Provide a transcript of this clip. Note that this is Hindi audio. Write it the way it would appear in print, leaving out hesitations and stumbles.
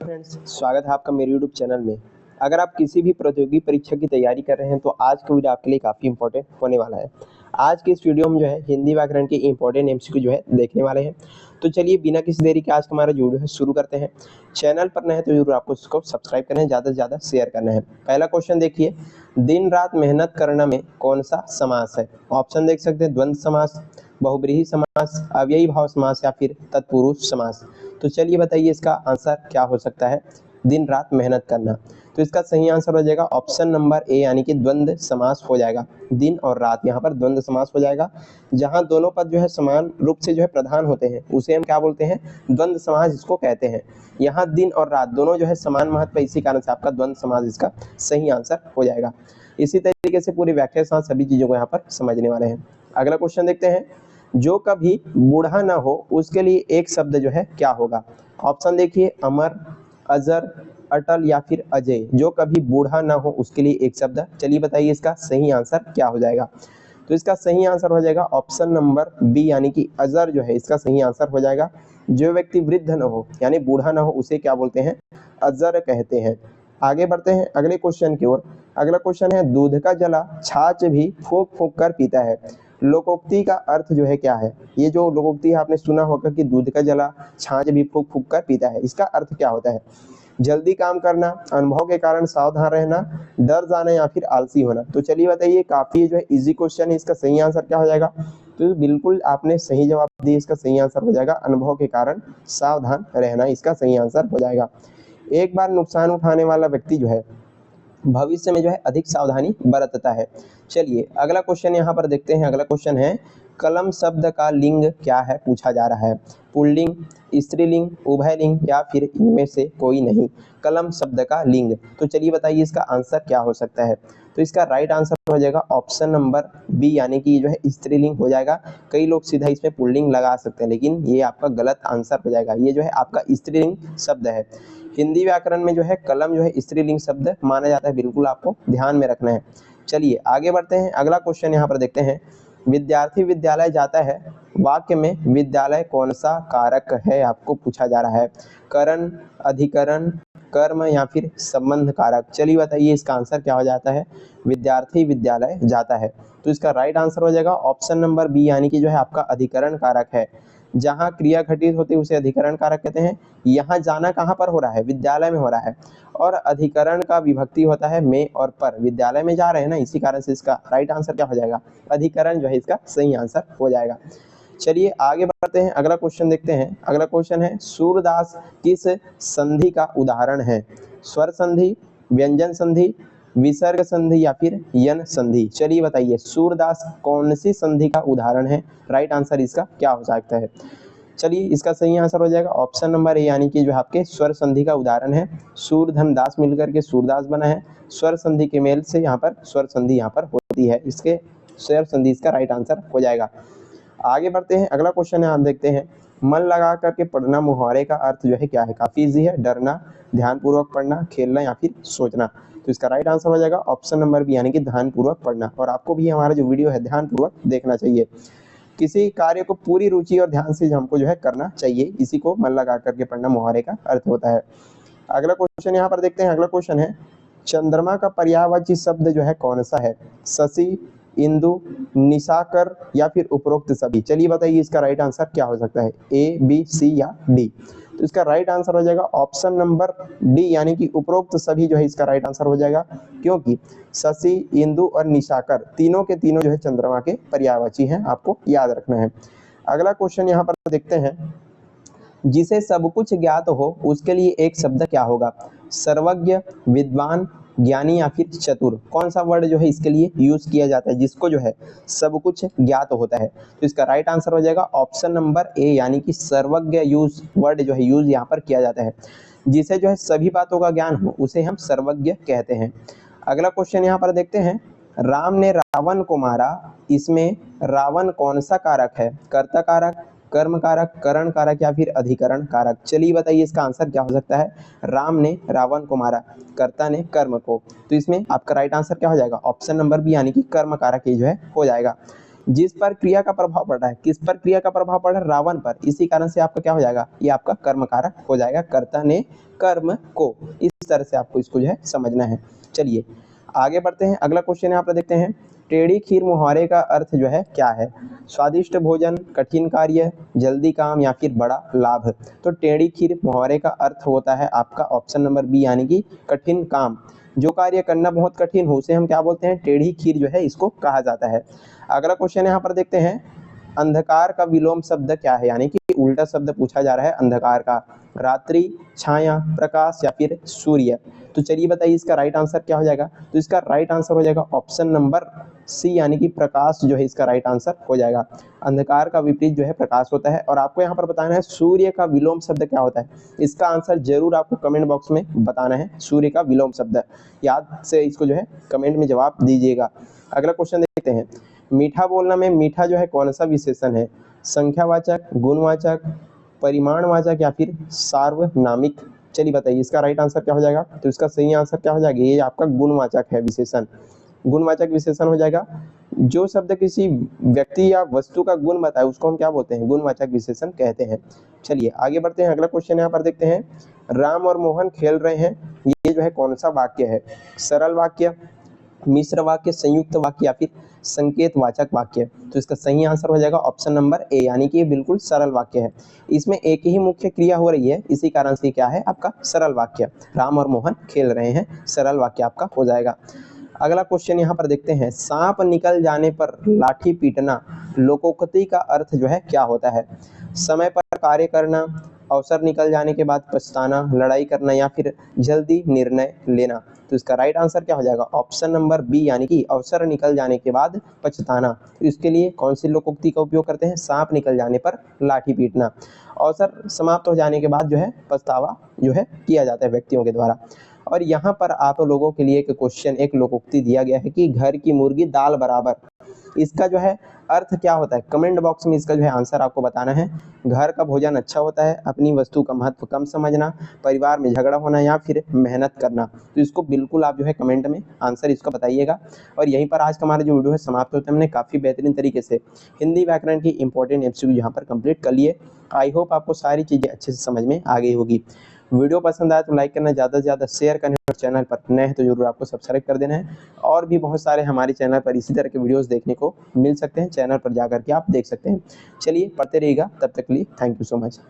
फ्रेंड्स, स्वागत है आपका मेरे यूट्यूब चैनल में। अगर आप किसी भी प्रतियोगी परीक्षा की तैयारी कर रहे हैं तो आज का वीडियो आपके लिए काफ़ी इंपॉर्टेंट होने वाला है। आज के इस वीडियो में जो है हिंदी व्याकरण के इंपॉर्टेंट एमसीक्यू जो है देखने वाले हैं। तो चलिए बिना किसी देरी के आज का हमारा जो वीडियो है शुरू करते हैं। चैनल पर नए हैं तो जरूर आपको इसको सब्सक्राइब करना है, ज़्यादा से ज़्यादा शेयर करना है। पहला क्वेश्चन देखिए, दिन रात मेहनत करना में कौन सा समास है? ऑप्शन देख सकते हैं, द्वंद्व समास, बहुब्रीहि समास, अव्ययी भाव समास या फिर तत्पुरुष समास। तो चलिए बताइए इसका आंसर क्या हो सकता है? दिन रात मेहनत करना। तो इसका सही आंसर हो जाएगा ऑप्शन नंबर ए यानी कि द्वंद्व समास हो जाएगा। दिन और रात यहाँ पर द्वंद्व समास हो जाएगा। जहाँ दोनों पद जो है समान रूप से जो है प्रधान होते हैं उसे हम क्या बोलते हैं? द्वंद्व समास इसको कहते हैं। यहाँ दिन और रात दोनों जो है समान महत्व, इसी कारण से आपका द्वंद्व समास इसका सही आंसर हो जाएगा। इसी तरीके से पूरी व्याख्या के साथ सभी चीजों को यहाँ पर समझने वाले हैं। अगला क्वेश्चन देखते हैं, जो कभी बूढ़ा ना हो उसके लिए एक शब्द जो है क्या होगा? ऑप्शन देखिए, अमर, अजर, अटल या फिर अजय। जो कभी बूढ़ा ना हो उसके लिए एक शब्द। चलिए बताइए इसका सही आंसर क्या हो जाएगा? तो इसका सही आंसर हो जाएगा ऑप्शन नंबर बी यानी कि अजर जो है इसका सही आंसर हो जाएगा। जो व्यक्ति वृद्ध न हो यानी बूढ़ा ना हो उसे क्या बोलते हैं? अजर कहते हैं। आगे बढ़ते हैं अगले क्वेश्चन की ओर। अगला क्वेश्चन है, दूध का जला छाछ भी फूंक फूंक कर पीता है। लोकोक्ति का अर्थ जो है क्या है? ये जो लोकोक्ति है आपने सुना होगा कि दूध का जला छाछ भी फूंक फूंक कर पीता है, इसका अर्थ क्या होता है? जल्दी काम करना, अनुभव के कारण सावधान रहना, डर जाना या फिर आलसी होना। तो चलिए बताइए, काफी जो है इजी क्वेश्चन है, इसका सही आंसर क्या हो जाएगा? तो बिल्कुल आपने सही जवाब दिया, इसका सही आंसर हो जाएगा अनुभव के कारण सावधान रहना, इसका सही आंसर हो जाएगा। एक बार नुकसान उठाने वाला व्यक्ति जो है भविष्य में जो है अधिक सावधानी बरतता है। चलिए अगला क्वेश्चन यहाँ पर देखते हैं। अगला क्वेश्चन है, कलम शब्द का लिंग क्या है पूछा जा रहा है? पुल्लिंग, स्त्रीलिंग, उभयलिंग या फिर इनमें से कोई नहीं। कलम शब्द का लिंग। तो चलिए बताइए इसका आंसर क्या हो सकता है? तो इसका राइट आंसर हो जाएगा ऑप्शन नंबर बी यानी कि जो है स्त्रीलिंग हो जाएगा। कई लोग सीधा इसमें पुल्लिंग लगा सकते हैं लेकिन ये आपका गलत आंसर हो जाएगा। ये जो है आपका स्त्रीलिंग शब्द है। हिंदी व्याकरण में जो है कलम जो है स्त्रीलिंग शब्द माना जाता है, बिल्कुल आपको ध्यान में रखना है। चलिए आगे बढ़ते हैं। अगला क्वेश्चन यहाँ पर देखते हैं, विद्यार्थी विद्यालय जाता है, वाक्य में विद्यालय कौन सा कारक है आपको पूछा जा रहा है? करण, अधिकरण, कर्म या फिर संबंध कारक। चलिए बताइए इसका आंसर क्या हो जाता है? विद्यार्थी विद्यालय जाता है। तो इसका राइट आंसर हो जाएगा ऑप्शन नंबर बी यानी कि जो है आपका अधिकरण कारक है। जहाँ क्रिया घटित होती है उसे अधिकरण कारक कहते हैं। यहाँ जाना कहाँ पर हो रहा है? विद्यालय में हो रहा है। और अधिकरण का विभक्ति होता है में और पर, विद्यालय में जा रहे हैं ना, इसी कारण से इसका राइट आंसर क्या हो जाएगा? अधिकरण जो है इसका सही आंसर हो जाएगा। चलिए आगे बढ़ते हैं, अगला क्वेश्चन देखते हैं। अगला क्वेश्चन है, सूरदास किस संधि का उदाहरण है? स्वर संधि, व्यंजन संधि, विसर्ग संधि या फिर यन संधि। चलिए बताइए सूरदास कौन सी संधि का उदाहरण है? राइट आंसर इसका क्या हो सकता है? चलिए इसका सही आंसर हो जाएगा ऑप्शन नंबर ए यानी कि जो आपके स्वर संधि का उदाहरण है। सूर धन दास मिलकर के सूरदास बना है। स्वर संधि के मेल से यहाँ पर स्वर संधि यहाँ पर होती है, इसके स्वर संधि इसका राइट आंसर हो जाएगा। आगे बढ़ते हैं, अगला क्वेश्चन है आप देखते हैं, मन लगा करके पढ़ना मुहावरे का अर्थ जो है क्या है? काफी इजी है, डरना, ध्यानपूर्वक पढ़ना, खेलना या फिर सोचना। तो इसका राइट आंसर हो जाएगा ऑप्शन नंबर बी यानी कि ध्यानपूर्वक पढ़ना। और आपको भी हमारा जो वीडियो है ध्यानपूर्वक देखना चाहिए। किसी कार्य को पूरी रुचि और ध्यान से हमको जो है करना चाहिए, इसी को मन लगा करके पढ़ना मुहावरे का अर्थ होता है। अगला क्वेश्चन यहाँ पर देखते हैं। अगला क्वेश्चन है, चंद्रमा का पर्यायवाची शब्द जो है कौन सा है? शशि, इंदु, निशाकर या फिर उपरोक्त सभी। चलिए बताइए इसका राइट आंसर क्या हो सकता है? ए, बी, सी या डी। तो इसका राइट आंसर हो जाएगा ऑप्शन नंबर डी यानी कि उपरोक्त सभी जो है इसका राइट आंसर हो जाएगा। क्योंकि शशि, इंदु और निशाकर तीनों के तीनों जो है चंद्रमा के पर्यायवाची हैं, आपको याद रखना है। अगला क्वेश्चन यहाँ पर देखते हैं, जिसे सब कुछ ज्ञात हो उसके लिए एक शब्द क्या होगा? सर्वज्ञ, विद्वान, ज्ञानी या फिर चतुर। कौन सा वर्ड जो है इसके लिए यूज किया जाता है जिसको जो है सब कुछ ज्ञात होता है? तो इसका राइट आंसर हो जाएगा ऑप्शन नंबर ए यानी कि सर्वज्ञ यूज वर्ड जो है यूज यहाँ पर किया जाता है। जिसे जो है सभी बातों का ज्ञान हो उसे हम सर्वज्ञ कहते हैं। अगला क्वेश्चन यहाँ पर देखते हैं, राम ने रावण को मारा, इसमें रावण कौन सा कारक है? कर्ता कारक, कर्म कारक, करण कारक या फिर अधिकरण कारक। चलिए बताइए इसका आंसर क्या हो सकता है? राम ने रावण को मारा, कर्ता ने कर्म को। तो इसमें आपका राइट आंसर क्या हो जाएगा? ऑप्शन नंबर बी यानी कि कर्म कारक ये जो है हो जाएगा। जिस पर क्रिया का प्रभाव पड़ रहा है, किस पर क्रिया का प्रभाव पड़ रहा है, रावण पर, इसी कारण से आपका क्या हो जाएगा, ये आपका कर्म कारक हो जाएगा, कर्ता ने कर्म को, इस तरह से आपको इसको जो है समझना है। चलिए आगे बढ़ते हैं, अगला क्वेश्चन यहाँ पर देखते हैं, टेढ़ी खीर मुहावरे का अर्थ जो है क्या है, स्वादिष्ट भोजन, कठिन कार्य, जल्दी काम या फिर बड़ा लाभ। तो टेढ़ी खीर मुहावरे का अर्थ होता है आपका ऑप्शन नंबर बी यानी कि कठिन काम, जो कार्य करना बहुत कठिन हो उसे हम क्या बोलते हैं, टेढ़ी खीर जो है इसको कहा जाता है। अगला क्वेश्चन यहाँ पर देखते हैं, अंधकार का विलोम शब्द क्या है, यानी कि उल्टा शब्द पूछा जा रहा है अंधकार का, रात्रि, छाया, प्रकाश या फिर सूर्य। तो चलिए बताइए इसका राइट आंसर क्या हो जाएगा, तो इसका राइट आंसर हो जाएगा ऑप्शन नंबर सी यानी कि प्रकाश जो है इसका राइट आंसर हो जाएगा। अंधकार का विपरीत जो है प्रकाश होता है। और आपको यहाँ पर बताना है सूर्य का विलोम शब्द क्या होता है, इसका आंसर जरूर आपको कमेंट बॉक्स में बताना है, सूर्य का विलोम शब्द, याद से इसको जो है कमेंट में जवाब दीजिएगा। अगला क्वेश्चन देखते हैं, मीठा बोलना में मीठा जो है कौन सा विशेषण है, संख्यावाचक, गुणवाचक, परिमाणवाचक या फिर सार्वनामिक। चलिए बताइए इसका राइट आंसर क्या हो जाएगा, तो इसका सही आंसर क्या हो जाएगा, ये आपका गुणवाचक है विशेषण, गुणवाचक विशेषण हो जाएगा। जो शब्द किसी व्यक्ति या वस्तु का गुण बताए उसको हम क्या बोलते हैं, गुणवाचक विशेषण कहते हैं। चलिए आगे बढ़ते हैं, अगला क्वेश्चन यहाँ पर देखते हैं, राम और मोहन खेल रहे हैं, ये जो है कौन सा वाक्य है, सरल वाक्य, मिश्र वाक्य, संयुक्त वाक्य या फिर संकेतवाचक वाक्य। तो इसका सही आंसर हो जाएगा ऑप्शन नंबर ए यानी कि ये बिल्कुल सरल वाक्य है, इसमें एक ही मुख्य क्रिया हो रही है, इसी कारण से क्या है आपका सरल वाक्य, राम और मोहन खेल रहे हैं, सरल वाक्य आपका हो जाएगा। अगला क्वेश्चन यहाँ पर देखते हैं, सांप निकल जाने पर लाठी पीटना, लोकोक्ति का अर्थ जो है क्या होता है, समय पर कार्य करना, अवसर निकल जाने के बाद पछताना, लड़ाई करना या फिर जल्दी निर्णय लेना। तो इसका राइट आंसर क्या हो जाएगा, ऑप्शन नंबर बी यानी कि अवसर निकल जाने के बाद पछताना। तो इसके लिए कौन सी लोकोक्ति का उपयोग करते हैं, सांप निकल जाने पर लाठी पीटना, अवसर समाप्त हो जाने के बाद जो है पछतावा जो है किया जाता है व्यक्तियों के द्वारा। और यहाँ पर आप लोगों के लिए एक क्वेश्चन, एक लोकोक्ति दिया गया है कि घर की मुर्गी दाल बराबर, इसका जो है अर्थ क्या होता है, कमेंट बॉक्स में इसका जो है आंसर आपको बताना है। घर का भोजन अच्छा होता है, अपनी वस्तु का महत्व कम समझना, परिवार में झगड़ा होना या फिर मेहनत करना। तो इसको बिल्कुल आप जो है कमेंट में आंसर इसका बताइएगा। और यहीं पर आज का हमारा जो वीडियो है समाप्त होता है। हमने काफ़ी बेहतरीन तरीके से हिंदी व्याकरण की इंपॉर्टेंट एमसीक्यू यहाँ पर कंप्लीट कर लिए। आई होप आपको सारी चीज़ें अच्छे से समझ में आ गई होगी। वीडियो पसंद आया तो लाइक करना, ज़्यादा से ज़्यादा शेयर करना, और चैनल पर नए हैं तो जरूर आपको सब्सक्राइब कर देना है। और भी बहुत सारे हमारे चैनल पर इसी तरह के वीडियोस देखने को मिल सकते हैं, चैनल पर जाकर के आप देख सकते हैं। चलिए पढ़ते रहिएगा, तब तक के लिए थैंक यू सो मच।